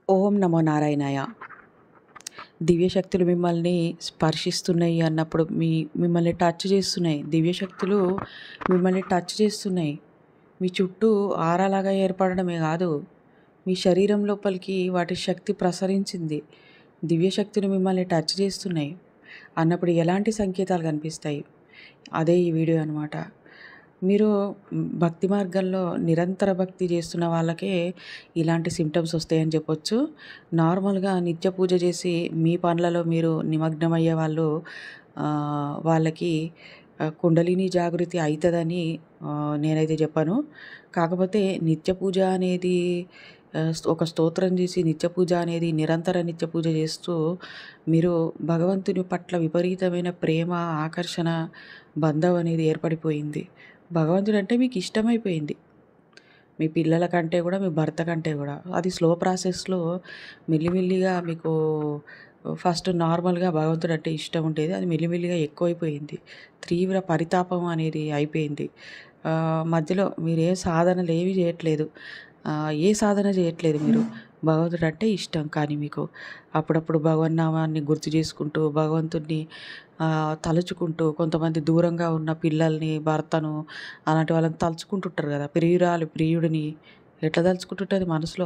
ఓం నమో నారాయణాయ. దివ్యశక్తులు మిమ్మల్ని స్పర్శిస్తున్నాయి అన్నప్పుడు మిమ్మల్ని టచ్ చేస్తున్నాయి. దివ్యశక్తులు మిమ్మల్ని టచ్ చేస్తున్నాయి. మీ చుట్టూ ఆరాలాగా ఏర్పడడమే కాదు, మీ శరీరం లోపలికి వాటి శక్తి ప్రసరించింది. దివ్యశక్తులు మిమ్మల్ని టచ్ చేస్తున్నాయి అన్నప్పుడు ఎలాంటి సంకేతాలు కనిపిస్తాయి? అదే ఈ వీడియో అనమాట. మీరు భక్తి మార్గంలో నిరంతర భక్తి చేస్తున్న వాళ్ళకే ఇలాంటి సింప్టమ్స్ వస్తాయని చెప్పొచ్చు. నార్మల్‌గా నిత్య పూజ చేసి మీ పనులలో మీరు నిమగ్నమయ్యే వాళ్ళు వాళ్ళకి కుండలిని జాగృతి అయితదని నేనైతే చెప్పను. కాకపోతే నిత్య పూజ అనేది ఒక స్తోత్రం చేసి నిత్య పూజ అనేది నిరంతర నిత్య పూజ చేస్తూ మీరు భగవంతుని పట్ల విపరీతమైన ప్రేమ, ఆకర్షణ, బంధం అనేది ఏర్పడిపోయింది. భగవంతుడంటే మీకు ఇష్టమైపోయింది. మీ పిల్లల కంటే కూడా, మీ భర్త కంటే కూడా. అది స్లో ప్రాసెస్‌లో మెల్లిమెల్లిగా మీకు ఫస్ట్ నార్మల్‌గా భగవంతుడంటే ఇష్టం ఉండేది. అది మెల్లిమెల్లిగా ఎక్కువైపోయింది. తీవ్ర పరితాపం అనేది అయిపోయింది. మధ్యలో మీరే సాధనలేవి చేయట్లేదు. ఏ సాధన చేయట్లేదు మీరు. భగవంతుడంటే ఇష్టం కానీ మీకు. అప్పుడప్పుడు భగవన్నామాన్ని గుర్తు చేసుకుంటూ, భగవంతుడిని తలుచుకుంటూ, కొంతమంది దూరంగా ఉన్న పిల్లల్ని, భర్తను అలాంటి వాళ్ళని తలుచుకుంటుంటారు కదా! ప్రియురాలు ప్రియుడిని ఎట్లా తలుచుకుంటుంటది మనసులో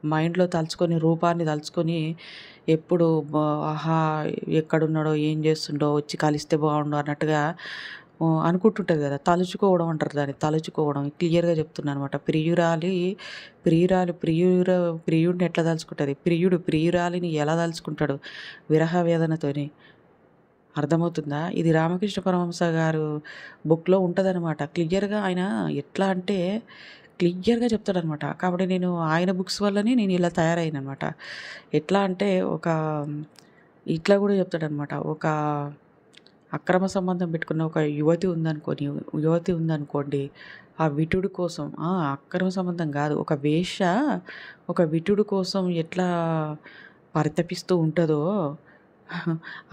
మైండ్‌లో తలుచుకొని, రూపాన్ని తలుచుకొని ఎప్పుడు ఆహా! ఎక్కడున్నాడో, ఏం చేస్తుండో, వచ్చి కలిస్తే బావుండు అన్నట్టుగా అనుకుంటుంటది కదా! తలుచుకోవడం అంటారు దాన్ని. తలుచుకోవడం క్లియర్‌గా చెప్తున్నాననమాట. ప్రియురాలు ప్రియుడిని ఎట్లా తలుచుకుంటది? ప్రియుడు ప్రియురాలిని ఎలా తలుచుకుంటాడు? విరహ వేదనతోని. అర్థమవుతుందా? ఇది రామకృష్ణ పరమహంస గారు బుక్‌లో ఉంటదనమాట. క్లియర్‌గా ఆయన ఎట్లా అంటే క్లియర్‌గా చెప్తాడనమాట. కాబట్టి నేను ఆయన బుక్స్ వల్లనే నేను ఇలా తయారయ్యాననమాట. ఎట్లా అంటే ఇట్లా కూడా చెప్తాడనమాట. ఒక అక్రమ సంబంధం పెట్టుకున్న ఒక యువతి ఉందనుకోండి. ఆ విటుడు కోసం అక్రమ సంబంధం కాదు. ఒక వేశ్య ఒక విటుడు కోసం ఎట్లా పరితపిస్తూ ఉంటదో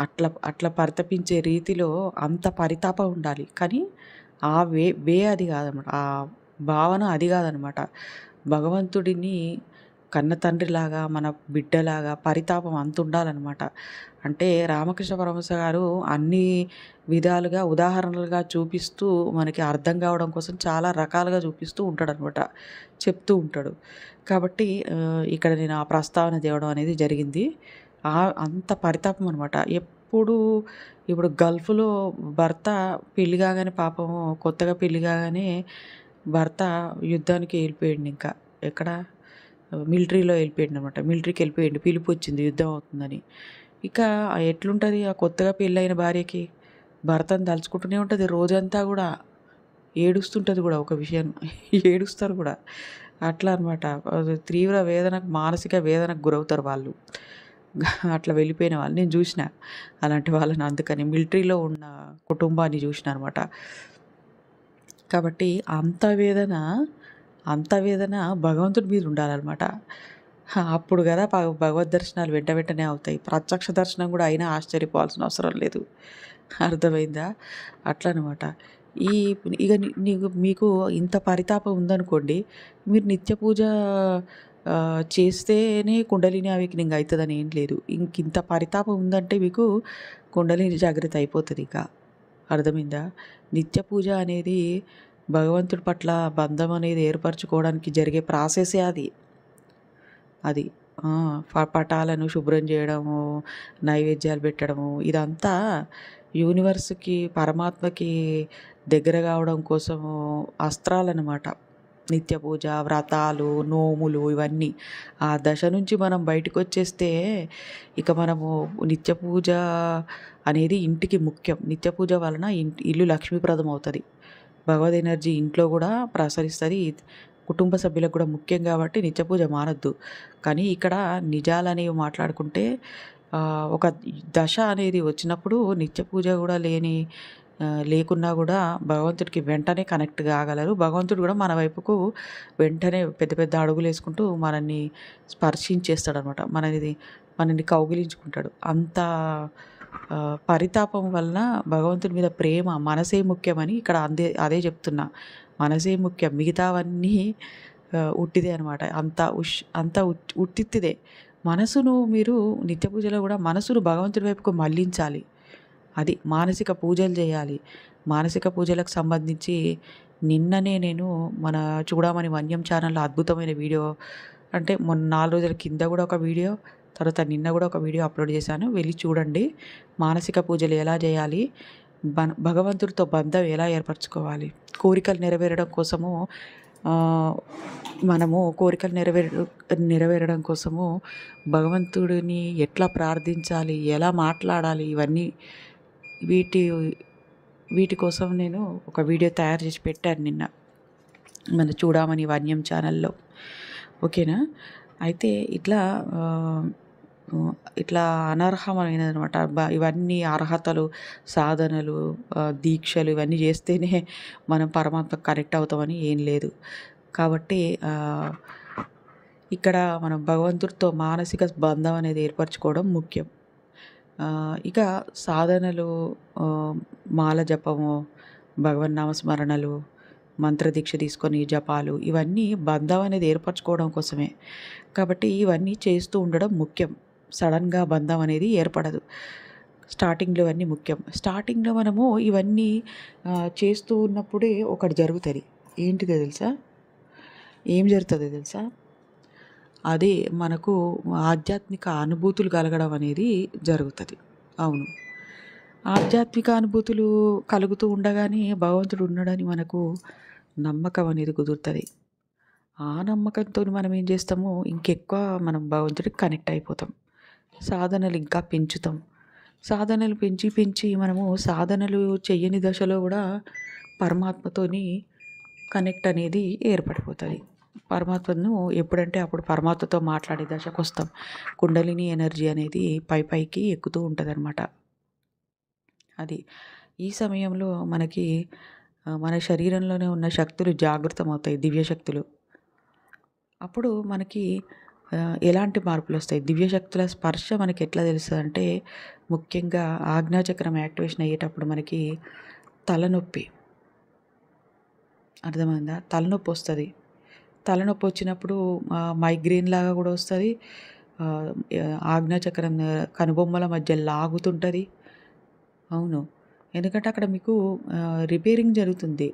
అట్లా అట్లా పరితపించే రీతిలో అంత పరితాపం ఉండాలి. కానీ ఆ అది కాదనమాట. ఆ భావన అది కాదనమాట. భగవంతుడిని కన్న తండ్రిలాగా, మన బిడ్డలాగా పరితాపం అంతుండాలనమాట. అంటే రామకృష్ణ పరమహంస గారు అన్ని విధాలుగా ఉదాహరణలుగా చూపిస్తూ మనకి అర్థం కావడం కోసం చాలా రకాలుగా చూపిస్తూ ఉంటాడనమాట. చెప్తూ ఉంటాడు. కాబట్టి ఇక్కడ నేను ఆ ప్రస్తావన తేవడం అనేది జరిగింది. అంత పరితాపం అనమాట. ఇప్పుడు గల్ఫ్‌లో భర్త పెళ్లి కాగానే పాపం కొత్తగా పెళ్లి కాగానే భర్త యుద్ధానికి ఎళ్ళిపోయిండింకా. ఎక్కడ? మిలిటరీలో ఎళ్ళిపోయిండనమాట. మిలిటరీకెళ్ళిపోయిండు. పిలుపొచ్చింది యుద్ధం అవుతుందని. ఇక ఎట్లుంటది ఆ కొత్తగా పెళ్ళైన భార్యకి? భర్తను తలుచుకుంటూనే ఉంటది రోజంతా గూడా. ఏడుస్తుంటది గూడా ఒక విషయం. ఏడుస్తారు గూడా. అట్లా అనమాట. తీవ్ర వేదనకు మానసిక వేదనకు గురవుతారు వాళ్ళు. అట్లా వెళ్ళిపోయిన వాళ్ళు నేను జూషిన. అలాంటి వాళ్ళని అందుకని మిలిటరీలో ఉన్న కుటుంబాన్ని జూషిన అనమాట. కాబట్టి అంత వేదన భగవంతుడి మీద ఉండాలనమాట. అప్పుడు గదా భగవద్ దర్శనాలు వెంట వెంటనే అవుతాయి. ప్రత్యక్ష దర్శనం గూడా అయినా ఆశ్చర్యపోవాల్సిన అవసరం లేదు. అర్థమైందా? అట్లనమాట. ఈ ఇగ మీకు ఇంత పరితాపం ఉందనుకోండి, మీరు నిత్య పూజ చేస్తేనే కుండలిని అవేకెనింగ్ అయితదని ఏం లేదు. ఇంకింత పరితాపం ఉందంటే మీకు కుండలిని జాగృతి అయిపోతదిక. అర్థమైందా? నిత్య పూజ అనేది భగవంతుడి పట్ల బంధం అనేది ఏర్పరచుకోవడానికి జరిగే ప్రాసెసే అది. అది. పటాలను శుభ్రం చేయడము, నైవేద్యాలు పెట్టడము ఇదంతా యూనివర్స్‌కి, పరమాత్మకి దగ్గర కావడం కోసము అస్త్రాలనమాట. నిత్య పూజ, వ్రతాలు, నోములు ఇవన్నీ. ఆ దశ నుంచి మనం బయటకొచ్చేస్తే ఇక మనము నిత్య పూజ అనేది ఇంటికి ముఖ్యం. నిత్య పూజ వలన ఇల్లు లక్ష్మీప్రదం అవుతది. భగవద్ ఎనర్జీ ఇంట్లో గూడా ప్రసరిస్తది. కుటుంబ సభ్యులకు కూడా ముఖ్యం కాబట్టి నిత్య పూజ మానొద్దు. కానీ ఇక్కడ నిజాలనేవి మాట్లాడుకుంటే ఒక దశ అనేది వచ్చినప్పుడు నిత్య పూజ గూడా లేకున్నా గూడా భగవంతుడికి వెంటనే కనెక్ట్ కాగలరు. భగవంతుడు గూడా మన వైపుకు వెంటనే పెద్ద పెద్ద అడుగులేసుకుంటూ మనల్ని స్పర్శించేస్తాడనమాట. మనల్ని కౌగిలించుకుంటాడు. అంత పరితాపం వలన భగవంతుడి మీద ప్రేమ మనసే ముఖ్యమని ఇక్కడ అదే చెప్తున్నా. మనసే ముఖ్యం. మిగతావన్నీ ఉట్టిదే అనమాట. అంతా ఉట్టిత్తిదే. మనసును మీరు నిత్య పూజలో కూడా మనసును భగవంతుడి వైపుకు మళ్ళించాలి. అది మానసిక పూజలు చేయాలి. మానసిక పూజలకు సంబంధించి నిన్ననే నేను మన చూడమని వన్యం ఛానల్‌లో అద్భుతమైన వీడియో, అంటే మొన్న 4 రోజుల కింద కూడా ఒక వీడియో, తర్వాత నిన్న కూడా ఒక వీడియో అప్లోడ్ చేశాను. వెళ్ళి చూడండి. మానసిక పూజలు ఎలా చేయాలి, భగవంతుడితో బంధం ఎలా ఏర్పరచుకోవాలి, కోరికలు నెరవేరడం కోసము మనము కోరికలు నెరవేరడం కోసము భగవంతుడిని ఎట్లా ప్రార్థించాలి, ఎలా మాట్లాడాలి, ఇవన్నీ వీటి కోసం నేను ఒక వీడియో తయారు చేసి పెట్టాను నిన్న మన చూడమని వన్యం ఛానల్లో. ఓకేనా? అయితే ఇట్లా అనర్హమైనదనమాట. ఇవన్నీ అర్హతలు, సాధనలు, దీక్షలు ఇవన్నీ చేస్తేనే మనం పరమాత్మకు కనెక్ట్ అవుతామని ఏం లేదు. కాబట్టి ఇక్కడ మనం భగవంతుడితో మానసిక బంధం అనేది ఏర్పరచుకోవడం ముఖ్యం. ఇక సాధనలు, మాల జపము, భగవన్నామస్మరణలు, మంత్రదీక్ష తీసుకొని జపాలు, ఇవన్నీ బంధం అనేది ఏర్పరచుకోవడం కోసమే. కాబట్టి ఇవన్నీ చేస్తూ ఉండడం ముఖ్యం. సడన్గా బంధం అనేది ఏర్పడదు. స్టార్టింగ్లో ఇవన్నీ ముఖ్యం. స్టార్టింగ్లో మనము ఇవన్నీ చేస్తూ ఉన్నప్పుడే ఒకటి జరుగుతుంది. ఏంటిదో తెలుసా? ఏం జరుగుతుందో తెలుసా? అది మనకు ఆధ్యాత్మిక అనుభూతులు కలగడం అనేది జరుగుతుంది. అవును, ఆధ్యాత్మిక అనుభూతులు కలుగుతూ ఉండగానే భగవంతుడు ఉన్నాడని మనకు నమ్మకం అనేది కుదురుతుంది. ఆ నమ్మకంతో మనం ఏం చేస్తాము, ఇంకెక్కువ మనం భగవంతుడికి కనెక్ట్ అయిపోతాం. సాధనలు ఇంకా పెంచుతాం. సాధనలు పెంచి మనము సాధనలు చెయ్యని దశలో కూడా పరమాత్మతోని కనెక్ట్ అనేది ఏర్పడిపోతుంది. పరమాత్మను ఎప్పుడంటే అప్పుడు పరమాత్మతో మాట్లాడే దశకు వస్తాం. కుండలిని ఎనర్జీ అనేది పైకి ఎక్కుతూ ఉంటుందన్నమాట. అది ఈ సమయంలో మనకి మన శరీరంలోనే ఉన్న శక్తులు జాగృతమవుతాయి, దివ్యశక్తులు. అప్పుడు మనకి ఎలాంటి మార్పులు వస్తాయి? దివ్యశక్తుల స్పర్శ మనకి ఎట్లా తెలుస్తుందంటే, ముఖ్యంగా ఆజ్ఞాచక్రం యాక్టివేషన్ అయ్యేటప్పుడు మనకి తలనొప్పి, అర్థమైందా? తలనొప్పి వస్తుంది. తలనొప్పి వచ్చినప్పుడు మైగ్రేన్ లాగా కూడా వస్తుంది. ఆజ్ఞాచక్రం కనుబొమ్మల మధ్య లాగుతుంటుంది. అవును, ఎందుకంటే అక్కడ మీకు రిపేరింగ్ జరుగుతుంది.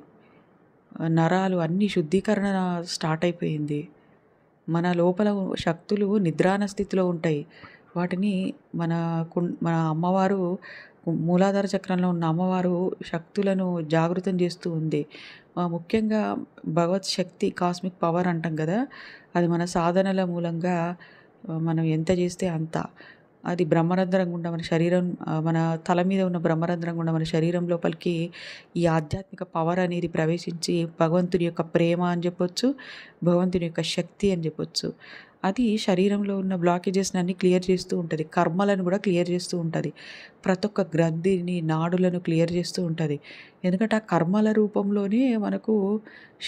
నరాలు అన్నీ శుద్ధీకరణ స్టార్ట్ అయిపోయింది. మన లోపల శక్తులు నిద్రాణ స్థితిలో ఉంటాయి. వాటిని మన అమ్మవారు, మూలాధార చక్రంలో ఉన్న అమ్మవారు శక్తులను జాగృతం చేస్తూ ఉంది. ముఖ్యంగా భగవత్ శక్తి, కాస్మిక్ పవర్ అంటాం కదా, అది మన సాధనల మూలంగా మనం ఎంత చేస్తే అంత. అది బ్రహ్మరంధ్రం గుండా మన శరీరం, మన తల మీద ఉన్న బ్రహ్మరంధ్రం గుండా మన శరీరం లోపలికి ఈ ఆధ్యాత్మిక పవర్ అనేది ప్రవేశించి భగవంతుని యొక్క ప్రేమ అని చెప్పొచ్చు, భగవంతుని యొక్క శక్తి అని చెప్పొచ్చు. అది శరీరంలో ఉన్న బ్లాకేజెస్ని అన్నీ క్లియర్ చేస్తూ ఉంటుంది. కర్మలను కూడా క్లియర్ చేస్తూ ఉంటుంది. ప్రతి ఒక్క గ్రంథిని, నాడులను క్లియర్ చేస్తూ ఉంటుంది. ఎందుకంటే ఆ కర్మల రూపంలోనే మనకు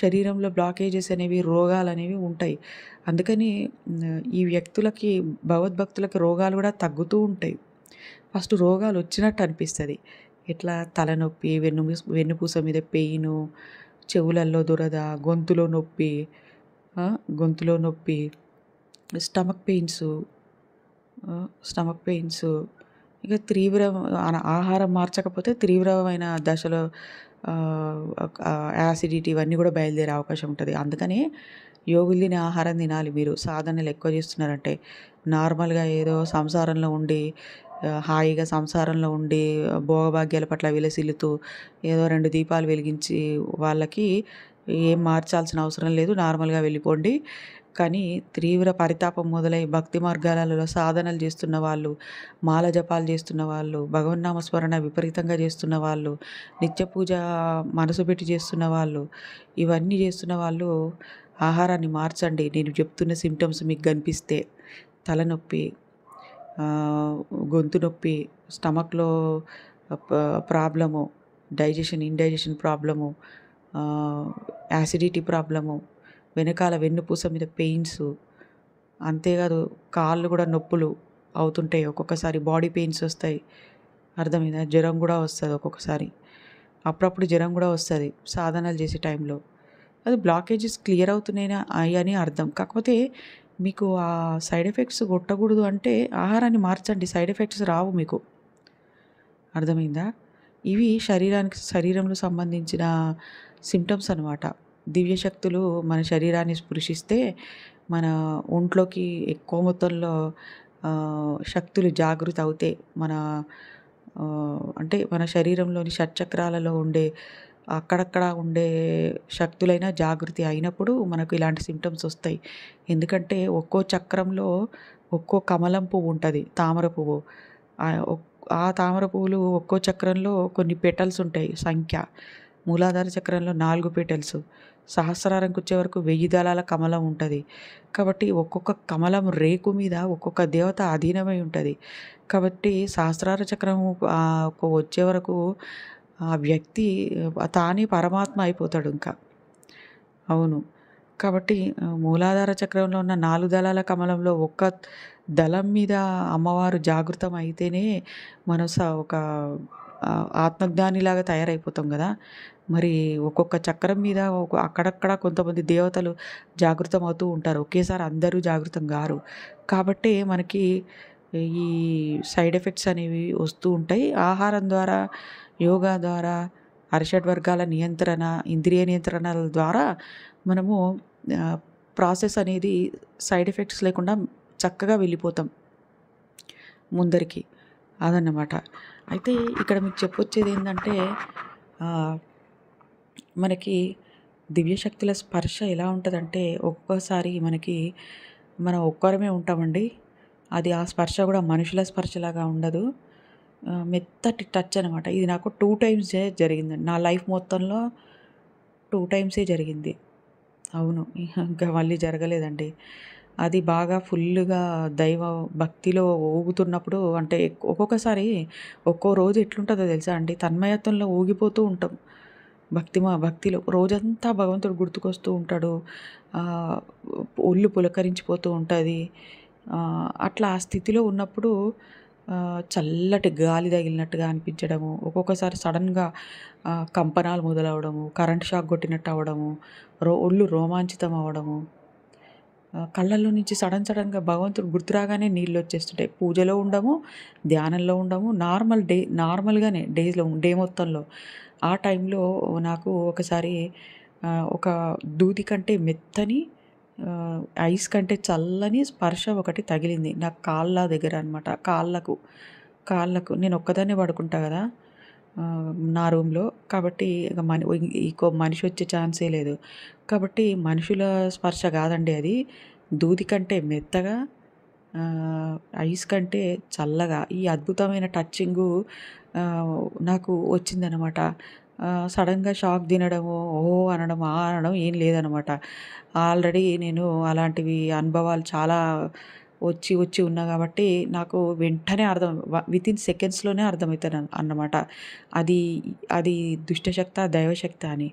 శరీరంలో బ్లాకేజెస్ అనేవి, రోగాలు అనేవి ఉంటాయి. అందుకని ఈ వ్యక్తులకి, భగవద్భక్తులకి రోగాలు కూడా తగ్గుతూ ఉంటాయి. ఫస్ట్ రోగాలు వచ్చినట్టు అనిపిస్తుంది. ఎట్లా? తలనొప్పి, వెన్నుపూస మీద పెయిను, చెవులల్లో దురద, గొంతులో నొప్పి, స్టమక్ పెయిన్స్, ఇక ఆహారం మార్చకపోతే తీవ్రమైన దశలో యాసిడిటీ ఇవన్నీ కూడా బయలుదేరే అవకాశం ఉంటుంది. అందుకని యోగులు తినే ఆహారం తినాలి. మీరు సాధనలు ఎక్కువ చేస్తున్నారంటే, నార్మల్గా ఏదో సంసారంలో ఉండి, హాయిగా సంసారంలో ఉండి భోగభాగ్యాల పట్ల విలసిల్లుతూ ఏదో 2 దీపాలు వెలిగించి వాళ్ళకి ఏం మార్చాల్సిన అవసరం లేదు, నార్మల్గా వెళ్ళిపోండి. కానీ తీవ్ర పరితాపం మొదలై భక్తి మార్గాలలో సాధనలు చేస్తున్న వాళ్ళు, మాల జపాలు చేస్తున్న వాళ్ళు, భగవన్నామస్మరణ విపరీతంగా చేస్తున్న వాళ్ళు, నిత్య పూజ మనసు పెట్టి చేస్తున్న వాళ్ళు, ఇవన్నీ చేస్తున్న వాళ్ళు ఆహారాన్ని మార్చండి. నేను చెప్తున్న సిమ్టమ్స్ మీకు కనిపిస్తే, తలనొప్పి, గొంతు నొప్పి, స్టమక్లో problem, indigestion problem, acidity problem, వెనకాల వెన్నుపూస మీద పెయిన్స్, అంతేకాదు కాళ్ళు కూడా నొప్పులు అవుతుంటాయి. ఒక్కొక్కసారి బాడీ పెయిన్స్ వస్తాయి. అర్థమైందా? జ్వరం కూడా వస్తుంది ఒక్కొక్కసారి. అప్పుడప్పుడు జ్వరం కూడా వస్తుంది సాధనలు చేసే టైంలో. అది బ్లాకేజెస్ క్లియర్ అవుతున్నాయినా అని అర్థం. కాకపోతే మీకు ఆ సైడ్ ఎఫెక్ట్స్ కొట్టకూడదు అంటే ఆహారాన్ని మార్చండి. సైడ్ ఎఫెక్ట్స్ రావు మీకు. అర్థమైందా? ఇవి శరీరంలో సంబంధించిన సింప్టమ్స్ అనమాట. దివ్యశక్తులు మన శరీరాన్ని స్పృశిస్తే మన ఒంట్లోకి ఎక్కువ మొత్తంలో శక్తులు జాగృత అవుతాయి. అంటే మన శరీరంలోని షట్చక్రాలలో ఉండే అక్కడక్కడ ఉండే శక్తులైనా జాగృతి అయినప్పుడు మనకు ఇలాంటి సింప్టమ్స్ వస్తాయి. ఎందుకంటే ఒక్కో చక్రంలో ఒక్కో కమలం పువ్వు ఉంటది. తామర పువ్వు. ఆహ్, ఒక్ ఆ తామర పువ్వులు ఒక్కో చక్రంలో కొన్ని పెటల్స్ ఉంటాయి సంఖ్య. మూలాధార చక్రంలో 4 పెటల్స్. సహస్రారంకొచ్చే వరకు 1000 దళాల కమలం ఉంటది. కాబట్టి ఒక్కొక్క కమలం రేకు మీద ఒక్కొక్క దేవత అధీనమై ఉంటది. కాబట్టి సహస్రార చక్రం వచ్చే వరకు ఆ వ్యక్తి తానే పరమాత్మ అయిపోతాడు ఇంకా. అవును. కాబట్టి మూలాధార చక్రంలో ఉన్న 4 దళాల కమలంలో ఒక్క దళం మీద అమ్మవారు జాగృతం అయితేనే మనం ఒక ఆత్మజ్ఞానిలాగా తయారైపోతాం గదా! మరి ఒక్కొక్క చక్రం మీద అక్కడక్కడ కొంతమంది దేవతలు జాగృతం అవుతూ ఉంటారు. ఒకేసారి అందరూ జాగృతం గారు. కాబట్టే మనకి ఈ సైడ్ ఎఫెక్ట్స్ అనేవి వస్తూ ఉంటాయి. ఆహారం ద్వారా, యోగా ద్వారా, అరిషడ్ వర్గాల నియంత్రణ, ఇంద్రియ నియంత్రణల ద్వారా మనము ఆహ్, ప్రాసెస్ అనేది సైడ్ ఎఫెక్ట్స్ లేకుండా చక్కగా వెళ్ళిపోతాం ముందరికి. అదన్నమాట. అయితే ఇక్కడ మీకు చెప్పొచ్చేదేందంటే ఆహ్, మనకి దివ్యశక్తుల స్పర్శ ఎలా ఉంటదంటే ఒక్కోసారి మనం ఒక్కరమే ఉంటామండి. అది ఆ స్పర్శ గూడా మనుషుల స్పర్శలాగా ఉండదు. మెత్తటి టచ్ అనమాట. ఇది నాకు 2 టైమ్సే జరిగిందండి. నా లైఫ్ మొత్తంలో 2 టైమ్సే జరిగింది. అవును. ఇంకా మళ్ళీ జరగలేదండి. అది బాగా ఫుల్లుగా దైవ భక్తిలో ఊగుతున్నప్పుడు అంటే ఒక్కొక్కసారి ఒక్కో రోజు ఎట్లుంటదో తెలుసా అండి? తన్మయత్వంలో ఊగిపోతూ ఉంటాం. భక్తిలో రోజంతా భగవంతుడు గుర్తుకొస్తూ ఉంటాడు. ఆహ్, ఒళ్ళు పులకరించిపోతూ ఉంటది. అట్లా ఆ స్థితిలో ఉన్నప్పుడు చల్లటి గాలి తగిలినట్టుగా అనిపించడము, ఒక్కొక్కసారి సడెన్‌గా కంపనాలు మొదలవ్వడము, కరెంట్ షాక్ కొట్టినట్టు అవ్వడము, ఒళ్ళు రోమాంచితం అవ్వడము, కళ్ళల్లో నుంచి సడెన్‌గా భగవంతుడు గుర్తు రాగానే నీళ్ళొచ్చేస్తుంటాయి. పూజలో ఉండము, ధ్యానంలో ఉండము. నార్మల్‌గానే డే మొత్తంలో. ఆ టైంలో నాకు ఒకసారి ఒక దూది కంటే మెత్తని ఐస్ కంటే చల్లని స్పర్శ ఒకటి తగిలింది. నా కాళ్ళ దగ్గర అనమాట. కాళ్ళకు నేను ఒక్కదాన్నే పడుకుంటా గదా! నా రూమ్‌లో. కాబట్టి ఇక ఇంకో మనిషి వచ్చే ఛాన్సే లేదు. కాబట్టి మనుషుల స్పర్శ గాదండి అది. దూది కంటే మెత్తగా ఆహ్, ఐస్ కంటే చల్లగా ఈ అద్భుతమైన టచింగు నాకు వచ్చిందనమాట. సడెన్‌గా షాక్ తినడము, ఓహ్! అనడం, ఆ అనడం ఏం లేదనమాట. ఆల్రెడీ నేను అలాంటివి అనుభవాలు చాలా వచ్చి ఉన్నా గాబట్టి నాకు వెంటనే వితిన్ సెకండ్స్‌లోనే అర్థమైతది అన్నమాట. అది అది దుష్టశక్తా, దైవశక్తా అని.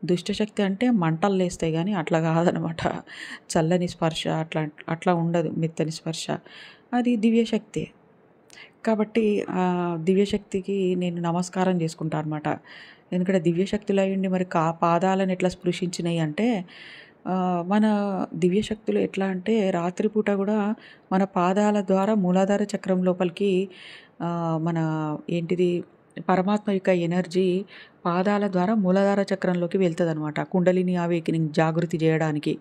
దుష్టశక్తి అంటే మంటలు లేస్తాయి గానీ అట్లా గాదనమాట. చల్లని స్పర్శ అట్లా ఉండదు మెత్తని స్పర్శ. అది దివ్యశక్తే. కాబట్టి దివ్యశక్తికి నేను నమస్కారం జేసుకుంటా అనమాట. ఎందుకంటే దివ్యశక్తులయ్యుండి మరి పాదాలను ఎట్లా స్పృశించినయి అంటే మన దివ్యశక్తులు ఎట్లా అంటే రాత్రిపూట గూడా మన పాదాల ద్వారా మూలాధార చక్రం లోపలికి మన ఏంటిది పరమాత్మ యొక్క ఎనర్జీ పాదాల ద్వారా మూలాధార చక్రంలోకి వెళ్తదనమాట. కుండలిని అవేకెనింగ్ జాగృతి జేయడానికి.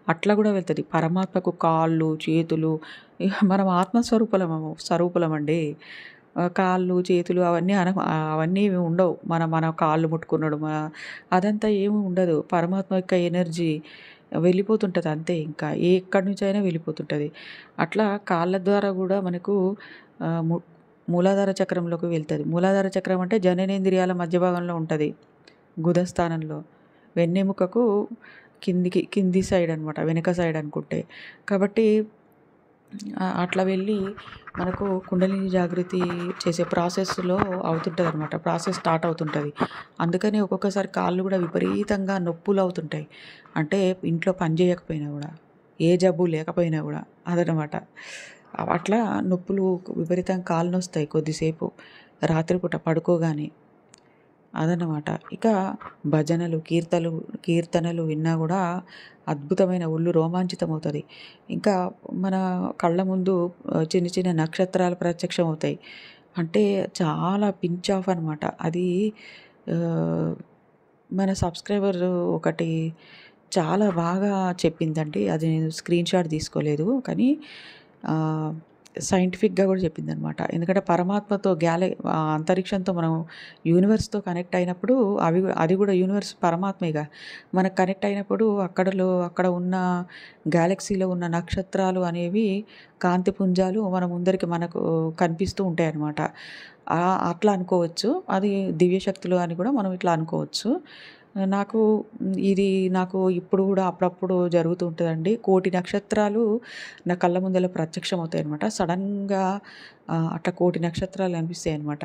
అట్లా గూడా వెళ్తది. పరమాత్మకు కాళ్ళు, చేతులు మనం స్వరూపులమండి. కాళ్ళు, చేతులు అవన్నీ ఏమి ఉండవు. మన కాళ్ళు ముట్టుకునడం అదంతా ఏమి ఉండదు. పరమాత్మ యొక్క ఎనర్జీ వెళ్ళిపోతుంటది అంతే ఇంకా. ఎక్కడి నుంచైనా వెళ్ళిపోతుంటది. అట్లా కాళ్ళ ద్వారా గూడా మనకు ఆహ్, ము మూలాధార చక్రంలోకి వెళ్తది. మూలాధార చక్రం అంటే జననేంద్రియాల మధ్య భాగంలో ఉంటది. గుదస్థానంలో. వెన్నెముకకు కింది సైడ్ అనమాట. వెనక సైడ్ అనుకుంటే. కాబట్టి అట్లా వెళ్ళి మనకు కుండలిని జాగృతి చేసే ప్రాసెస్‌లో అవుతుంటదనమాట. Process start అవుతుంటది. అందుకని ఒక్కొక్కసారి కాళ్ళు గూడా విపరీతంగా నొప్పులవుతుంటాయి. అంటే ఇంట్లో పని జేయకపోయినా గూడా. ఏ జబ్బు లేకపోయినా గూడా. అదనమాట. అట్లా నొప్పులు విపరీతంగా కాళ్ళు నొస్తాయి కొద్దిసేపు. రాత్రిపూట పడుకోగానే. అదన్నమాట. ఇక భజనలు, కీర్తనలు విన్నా గూడా అద్భుతమైన ఒళ్ళు రోమాంచితమవుతది. ఇంకా మన కళ్ళ ముందు చిన్న చిన్న నక్షత్రాలు ప్రత్యక్షమవుతాయి. అంటే చాలా పించ్ ఆఫ్ అనమాట. అది ఆహ్, మన సబ్‌స్క్రైబర్ ఒకటి చాలా బాగా చెప్పిందండి. అది నేను స్క్రీన్‌షాట్ తీసుకోలేదు. కానీ ఆహ్, సైంటిఫిక్‌గా గూడా చెప్పిందనమాట. ఎందుకంటే పరమాత్మతో అంతరిక్షంతో మనం యూనివర్స్‌తో కనెక్ట్ అయినప్పుడు అది గూడా యూనివర్స్ పరమాత్మేగా. మనకు కనెక్ట్ అయినప్పుడు అక్కడ ఉన్న గెలాక్సీలో ఉన్న నక్షత్రాలు అనేవి కాంతి పుంజాలు మనకు కనిపిస్తూ ఉంటాయన్నమాట. అట్లా అనుకోవచ్చు. అది దివ్యశక్తులు అని కూడా మనం ఇట్లా అనుకోవచ్చు. నాకు ఇది నాకు ఇప్పుడు గూడా అప్పుడప్పుడు జరుగుతూ ఉంటదండి. కోటి నక్షత్రాలు నా కళ్ళ ముందల ప్రత్యక్షమవుతాయనమాట. సడెన్‌గా అట్లా కోటి నక్షత్రాలు కనిపిస్తాయనమాట.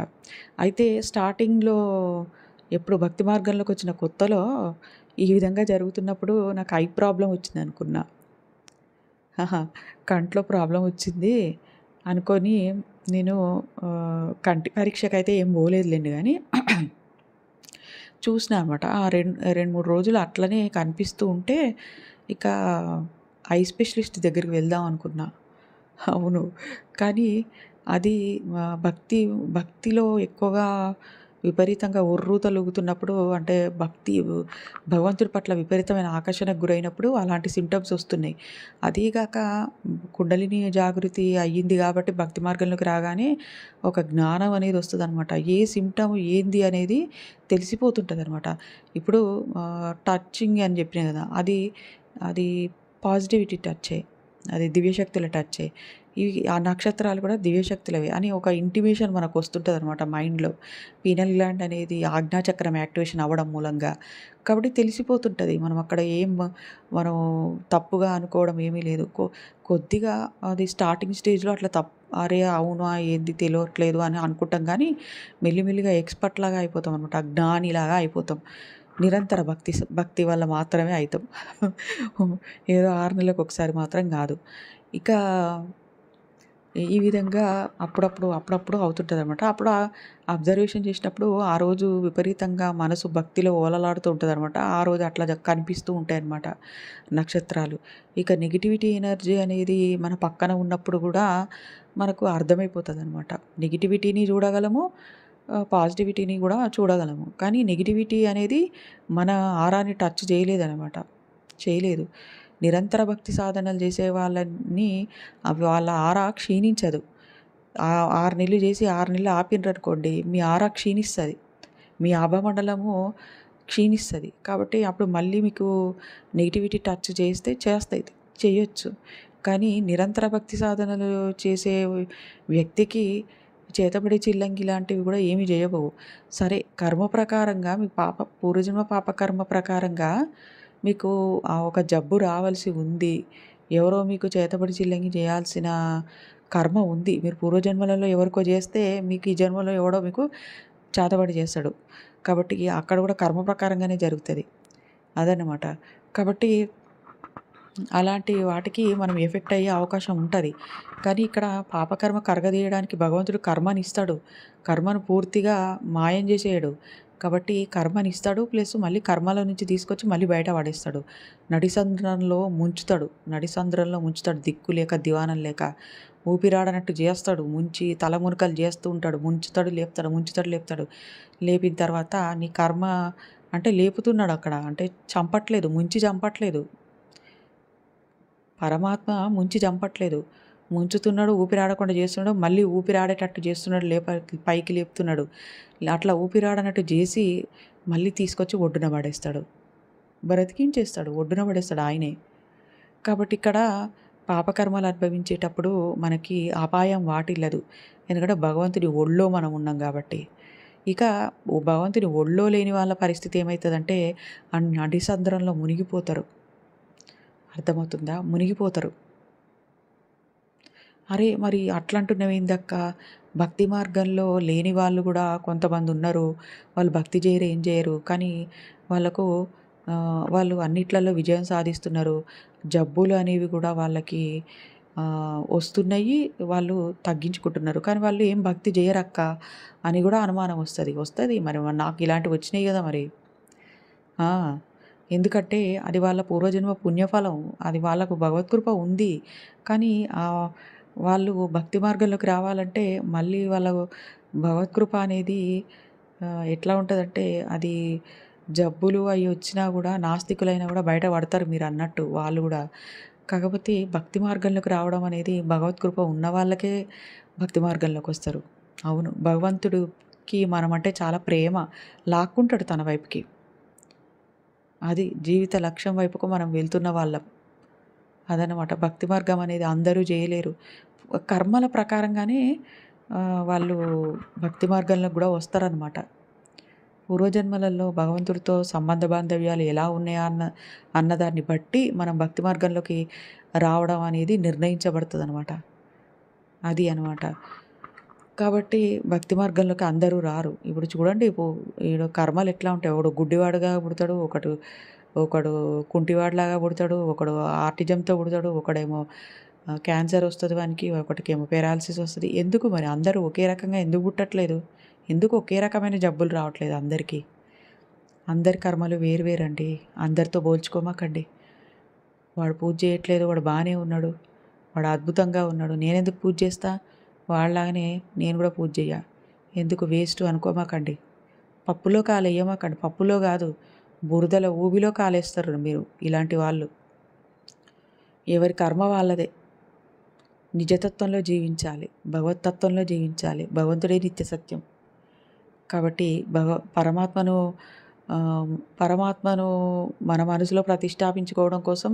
అయితే స్టార్టింగ్‌లో ఎప్పుడు భక్తి మార్గంలోకొచ్చిన కొత్తలో ఈ విధంగా జరుగుతున్నప్పుడు నాకు ఐ ప్రాబ్లమ్ వచ్చిందనుకున్నా. ఆహా! కంట్లో ప్రాబ్లమ్ వచ్చింది అనుకోని నేను కంటి పరీక్షకైతే ఏం పోలేదులెండి గానీ చూసినా అనమాట. ఆ 2, 3 రోజులు అట్లనే కనిపిస్తూ ఉంటే, ఇక ఐ స్పెషలిస్ట్ దగ్గరికి వెళ్దాం అనుకున్నా. అవును. కానీ అది భక్తిలో ఎక్కువగా విపరీతంగా ఉర్రూతలూగుతున్నప్పుడు అంటే భగవంతుడి పట్ల విపరీతమైన ఆకర్షణకు గురైనప్పుడు అలాంటి సింప్టమ్స్ వస్తున్నాయి. అదీ గాక కుండలిని జాగృతి అయ్యింది గాబట్టి భక్తి మార్గంలోకి రాగానే ఒక జ్ఞానం అనేది వస్తదనమాట. ఏ సింప్టమ్ ఏంది అనేది తెలిసిపోతుంటదనమాట. ఇప్పుడు టచింగ్ అని జెప్పినా గదా! అది పాజిటివిటీ టచ్చే. అది దివ్యశక్తుల టచ్చే. ఆ నక్షత్రాలు కూడా దివ్యశక్తులవే అని ఒక ఇంటిమేషన్ మనకొస్తుంటదనమాట మైండ్‌లో. పీనల్ గ్లాండ్ అనేది ఆజ్ఞాచక్రం యాక్టివేషన్ అవ్వడం మూలంగా. కాబట్టి తెలిసిపోతుంటది. మనం తప్పుగా అనుకోవడం ఏమీ లేదు. కొద్దిగా అది స్టార్టింగ్ స్టేజ్‌లో అట్లా అరే! అవునా! ఏంది తెలవట్లేదు అని అనుకుంటాం గానీ, మెల్లిమెల్లిగా ఎక్స్‌పర్ట్‌లాగా అయిపోతామనమాట. జ్ఞానిలాగా అయిపోతాం. నిరంతర భక్తి వల్ల మాత్రమే అయితాం. ఏదో 6 నెలలకొకసారి మాత్రం గాదు. ఇక ఈ విధంగా అప్పుడప్పుడు అవుతుంటదనమాట. అప్పుడు అబ్జర్వేషన్ చేసినప్పుడు ఆ రోజు విపరీతంగా మనసు భక్తిలో ఓలలాడుతూ ఉంటదనమాట. ఆ రోజు అట్లా కనిపిస్తూ ఉంటాయన్నమాట నక్షత్రాలు. ఇక నెగటివిటీ ఎనర్జీ అనేది మన పక్కన ఉన్నప్పుడు గూడా మనకు అర్థమైపోతదనమాట. నెగటివిటీని చూడగలము. పాజిటివిటీని గూడా చూడగలము. కానీ నెగటివిటీ అనేది మన ఆరాని టచ్ చేయలేదనమాట. చేయలేదు. నిరంతర భక్తి సాధనలు చేసే వాళ్ళ ఆరా క్షీణించదు. 6 నెలలు చేసి 6 నెలలు ఆపిండ్రనుకోండి మీ ఆరా క్షీణిస్తది. మీ ఆభామండలము క్షీణిస్తది. కాబట్టి అప్పుడు మళ్ళీ మీకు నెగటివిటీ టచ్ చేస్తాయి. చేయొచ్చు. కానీ నిరంతర భక్తి సాధనలు చేసే వ్యక్తికి చేతబడి చిల్లంగి లాంటివి కూడా ఏమి చేయబోవు. సరే కర్మ ప్రకారంగా మీ పూర్వజన్మ పాపకర్మ ప్రకారంగా మీకు ఒక జబ్బు రావాల్సి ఉంది. ఎవరో మీకు చేతబడి చిల్లంగి చేయాల్సిన కర్మ ఉంది. మీరు పూర్వజన్మలలో ఎవరికో చేస్తే మీకు ఈ జన్మలో ఎవడో మీకు చేతబడి చేస్తాడు. కాబట్టి అక్కడ కూడా కర్మ ప్రకారంగానే జరుగుతది. అదన్నమాట. కాబట్టి అలాంటి వాటికి మనం ఎఫెక్ట్ అయ్యే అవకాశం ఉంటది. కానీ ఇక్కడ పాపకర్మ కరగదీయడానికి భగవంతుడు కర్మనిస్తాడు. కర్మను పూర్తిగా మాయం చేసేయడు. కాబట్టి కర్మనిస్తాడు. ప్లస్ మళ్ళీ కర్మలో నుంచి తీసుకొచ్చి మళ్ళీ బయట పడేస్తాడు. నడిసంద్రంలో ముంచుతాడు దిక్కు లేక, దివానం లేక. ఊపిరాడనట్టు చేస్తాడు. ముంచి తల మునకలు చేస్తూ ఉంటాడు. ముంచుతాడు, లేపుతాడు, ముంచుతాడు, లేపుతాడు. లేపిన తర్వాత నీ కర్మ అంటే లేపుతున్నాడక్కడ. అంటే చంపట్లేదు. ముంచి చంపట్లేదు. పరమాత్మ ముంచి చంపట్లేదు. ముంచుతున్నాడు, ఊపిరాడకుండా చేస్తున్నాడు, మళ్ళీ ఊపిరాడేటట్టు చేస్తున్నాడు, పైకి లేపుతున్నాడు. అట్లా ఊపిరాడనట్టు చేసి మళ్ళీ తీసుకొచ్చి ఒడ్డున పడేస్తాడు. బ్రతికించేస్తాడు. ఒడ్డున పడేస్తాడు ఆయనే. కాబట్టి ఇక్కడ పాపకర్మలు అనుభవించేటప్పుడు మనకి అపాయం వాటిల్లదు. ఎందుకంటే భగవంతుడి ఒళ్ళో మనం ఉన్నాం కాబట్టి. ఇక భగవంతుని ఒళ్ళో లేని వాళ్ళ పరిస్థితి ఏమైతదంటే నడిసంద్రంలో మునిగిపోతారు. అర్థమవుతుందా? మునిగిపోతారు. అరే! మరి అట్లంటున్నావేందక్క? భక్తి మార్గంలో లేని వాళ్ళు గూడా కొంతమందున్నరు. వాళ్ళు భక్తి జేయరు, ఏం జేయరు. కానీ వాళ్ళకు వాళ్ళు అన్నిట్లలో విజయం సాధిస్తున్నారు. జబ్బులు అనేవి గూడా వాళ్ళకి వస్తున్నాయి. వాళ్ళు తగ్గించుకుంటున్నారు. కానీ వాళ్ళు ఏం భక్తి చేయరక్క అని కూడా అనుమానం వస్తది. వస్తది మరి నాకు ఇలాంటివి వచ్చినాయి కదా మరి. ఆ! ఎందుకంటే అది వాళ్ళ పూర్వజన్మ పుణ్యఫలం. అది వాళ్ళకు భగవత్కృప ఉంది. కానీ వాళ్ళు భక్తి మార్గంలోకి రావాలంటే మళ్ళీ వాళ్ళ భగవత్కృప అనేది ఎట్లా ఉంటదంటే అది జబ్బులు అయి వచ్చినా గూడా నాస్తికులైనా గూడా బయట పడతారు మీరన్నట్టు వాళ్ళు గూడా. కాకపోతే భక్తి మార్గంలోకి రావడం అనేది భగవత్కృప ఉన్న వాళ్ళకే భక్తి మార్గంలోకొస్తారు. అవును. భగవంతుడికి మనమంటే చాలా ప్రేమ. లాక్కుంటాడు తన వైపుకి. అది జీవిత లక్ష్యం వైపుకు మనం వెళ్తున్న వాళ్ళం. అదనమాట. భక్తి మార్గం అనేది అందరూ జేయలేరు. కర్మల ప్రకారంగానే వాళ్ళు భక్తి మార్గంలోకి గూడా వస్తారనమాట. పూర్వజన్మలలో భగవంతుడితో సంబంధ బాంధవ్యాలు ఎలా ఉన్నాయా అన్నదాన్ని బట్టి మనం భక్తి మార్గంలోకి రావడం అనేది నిర్ణయించబడతదనమాట. అది అనమాట. కాబట్టి భక్తి మార్గంలోకి అందరూ రారు. ఇప్పుడు చూడండి ఈడ కర్మలు ఎట్లా ఉంటాయి. ఒకడు గుడ్డివాడుగా పుడతాడు. ఒకడు కుంటివాడిలాగా పుడతాడు. ఒకడు ఆటిజంతో పుడతాడు. ఒకడేమో క్యాన్సర్ వస్తది వానికి. ఒకడికేమో పెరాలిసిస్ వస్తది. ఎందుకు మరి అందరూ ఒకే రకంగా ఎందుకు పుట్టట్లేదు? ఎందుకు ఒకే రకమైన జబ్బులు రావట్లేదు అందరికీ? అందరి కర్మలు వేరు వేరండి. అందరితో పోల్చుకోమాకండి. వాడు పూజ చేయట్లేదు. వాడు బానే ఉన్నాడు. వాడు అద్భుతంగా ఉన్నాడు. నేనెందుకు పూజ చేస్తా? వాళ్ళలాగానే నేను కూడా పూజ చెయ్య. ఎందుకు వేస్ట్ అనుకోమాకండి. పప్పులో కాలెయ్యమాకండి. పప్పులో కాదు, బురదలో ఊబిలో కాలేస్తారు మీరు ఇలాంటి వాళ్ళు. ఎవరి కర్మ వాళ్ళదే. నిజతత్వంలో జీవించాలి. భగవత్తత్వంలో జీవించాలి. భగవంతుడే నిత్య సత్యం. కాబట్టి పరమాత్మను పరమాత్మను మన మనసులో ప్రతిష్ఠాపించుకోవడం కోసం,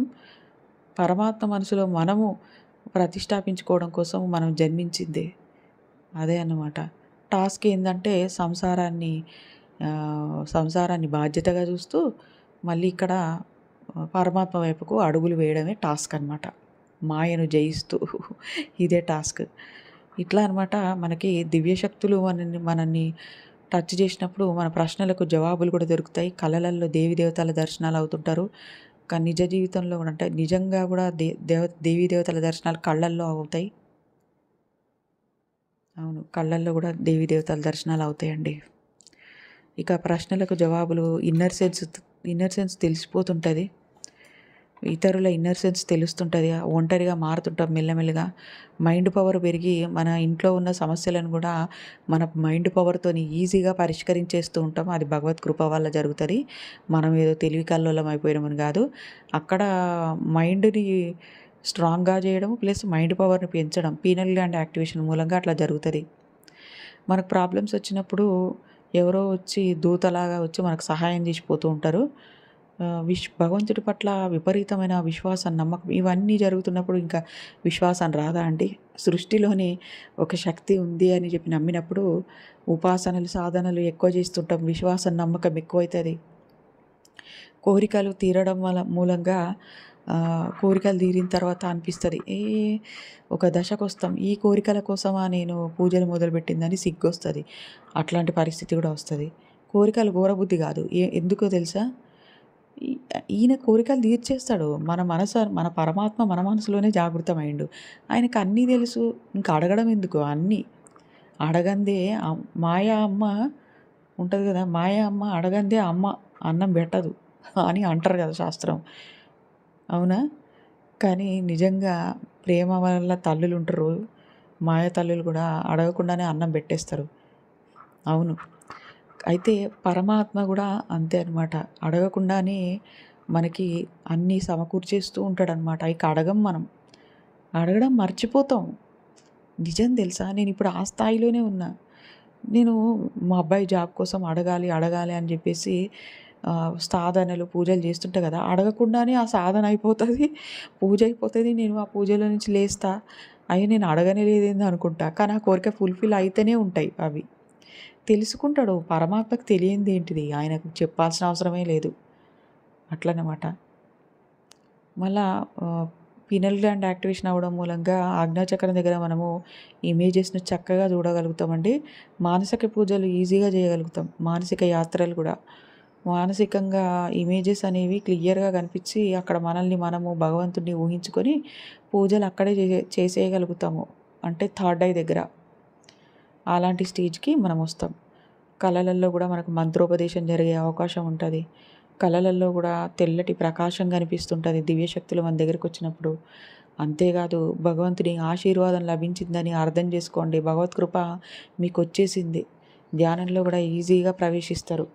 పరమాత్మ మనసులో మనము ప్రతిష్ఠాపించుకోవడం కోసం మనం జన్మించిందే. అదే అన్నమాట. టాస్క్ ఏందంటే సంసారాన్ని బాధ్యతగా చూస్తూ మళ్ళీ ఇక్కడ పరమాత్మ వైపుకు అడుగులు వేయడమే టాస్క్ అనమాట. మాయను జయిస్తూ ఇదే టాస్క్. ఇట్లా అనమాట. మనకి దివ్యశక్తులు మనల్ని టచ్ చేసినప్పుడు మన ప్రశ్నలకు జవాబులు కూడా దొరుకుతాయి. కళలలో దేవీ దేవతల దర్శనాలు అవుతుంటారు. కానీ నిజ జీవితంలో కూడా అంటే నిజంగా కూడా దేవీ దేవతల దర్శనాలు కళ్ళల్లో అవుతాయి. అవును. కళ్ళల్లో కూడా దేవీ దేవతల దర్శనాలు అవుతాయండి. ఇక ప్రశ్నలకు జవాబులు ఇన్నర్ సెన్స్ తెలిసిపోతుంటుంది. ఇతరుల ఇన్నర్ సెన్స్ తెలుస్తుంటుంది. ఒంటరిగా మారుతుంటాం మెల్లమెల్లగా. మైండ్ పవర్ పెరిగి మన ఇంట్లో ఉన్న సమస్యలను కూడా మన మైండ్ పవర్‌తోని ఈజీగా పరిష్కరించేస్తూ ఉంటాం. అది భగవత్ కృప వల్ల జరుగుతది. మనం ఏదో తెలివి కల్లోలం అయిపోయినామని కాదు. అక్కడ మైండ్‌ని స్ట్రాంగ్‌గా చేయడం ప్లస్ మైండ్ పవర్‌ని పెంచడం పీనల్ గ్లాండ్ యాక్టివేషన్ మూలంగా అట్లా జరుగుతది. మనకు ప్రాబ్లమ్స్ వచ్చినప్పుడు ఎవరో వచ్చి దూతలాగా వచ్చి మనకు సహాయం చేసి పోతూ ఉంటారు. భగవంతుడి పట్ల విపరీతమైన విశ్వాసం, నమ్మకం ఇవన్నీ జరుగుతున్నప్పుడు ఇంకా విశ్వాసం రాదా అండి? సృష్టిలోనే ఒక శక్తి ఉంది అని చెప్పి నమ్మినప్పుడు ఉపాసనలు, సాధనలు ఎక్కువ చేస్తుంటాం. విశ్వాసం, నమ్మకం ఎక్కువైతది. కోరికలు తీరడం మూలంగా కోరికలు తీరిన తర్వాత అనిపిస్తది. ఒక దశకొస్తాం. ఈ కోరికల కోసమా నేను పూజలు మొదలుపెట్టిందని సిగ్గొస్తది. అట్లాంటి పరిస్థితి కూడా వస్తది. కోరికలు ఘోరబుద్ధి కాదు. ఎందుకో తెలుసా? ఈయన కోరికలు తీర్చేస్తాడు. మన పరమాత్మ మన మనసులోనే జాగృతమైండు. ఆయనకు అన్నీ తెలుసు. ఇంక అడగడం ఎందుకు అన్నీ. అడగందే మాయా అమ్మ ఉంటది కదా! మాయా అమ్మ అడగందే అమ్మ అన్నం పెట్టదు అని అంటారు కదా శాస్త్రం. అవునా? కానీ నిజంగా ప్రేమ వల్ల తల్లులుంటరు. మాయ తల్లులు కూడా అడగకుండానే అన్నం పెట్టేస్తారు. అవును. అయితే పరమాత్మ కూడా అంతే అనమాట. అడగకుండానే మనకి అన్నీ సమకూర్చేస్తూ ఉంటాడనమాట. ఇక అడగం మనం. అడగడం మర్చిపోతాం. నిజం తెలుసా? నేనిప్పుడు ఆ స్థాయిలోనే ఉన్నా. నేను మా అబ్బాయి జాబ్ కోసం అడగాలి అని చెప్పేసి సాధనలు, పూజలు చేస్తుంటా కదా! అడగకుండానే ఆ సాధన అయిపోతది. పూజ అయిపోతది. నేను ఆ పూజలో నుంచి లేస్తా. అయ్యో! నేను అడగనే లేదేంది అనుకుంటా. కానీ ఆ కోరిక ఫుల్‌ఫిల్ అయితేనే ఉంటాయి అవి. తెలుసుకుంటాడు. పరమాత్మకు తెలియంది ఏంటిది? ఆయనకు చెప్పాల్సిన అవసరమే లేదు. అట్లనమాట. మళ్ళా పీనల్ గ్లాండ్ యాక్టివేషన్ అవ్వడం మూలంగా ఆజ్ఞాచక్రం దగ్గర మనము ఇమేజెస్‌ని చక్కగా చూడగలుగుతామండి. మానసిక పూజలు ఈజీగా చేయగలుగుతాం. మానసిక యాత్రలు కూడా. మానసికంగా ఇమేజెస్ అనేవి క్లియర్‌గా కనిపించి అక్కడ మనల్ని మనము భగవంతుడిని ఊహించుకొని పూజలు అక్కడే చేసేయగలుగుతాము. అంటే థర్డ్ ఐ దగ్గర. అలాంటి స్టేజ్‌కి మనం వస్తాం. కళలల్లో గూడా మనకు మంత్రోపదేశం జరిగే అవకాశం ఉంటది. కళలల్లో గూడా తెల్లటి ప్రకాశం కనిపిస్తుంటది దివ్యశక్తులు మన దగ్గరకొచ్చినప్పుడు. అంతేగాదు భగవంతుని ఆశీర్వాదం లభించిందని అర్థం చేసుకోండి. భగవత్ కృప మీకొచ్చేసింది. ధ్యానంలో గూడా ఈజీగా ప్రవేశిస్తారు.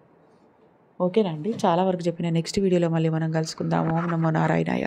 ఓకేనా అండి. చాలా వరకు చెప్పిన. నెక్స్ట్ వీడియోలో మళ్ళీ మనం కలుసుకుందాం. ఓం నమో నారాయణాయ.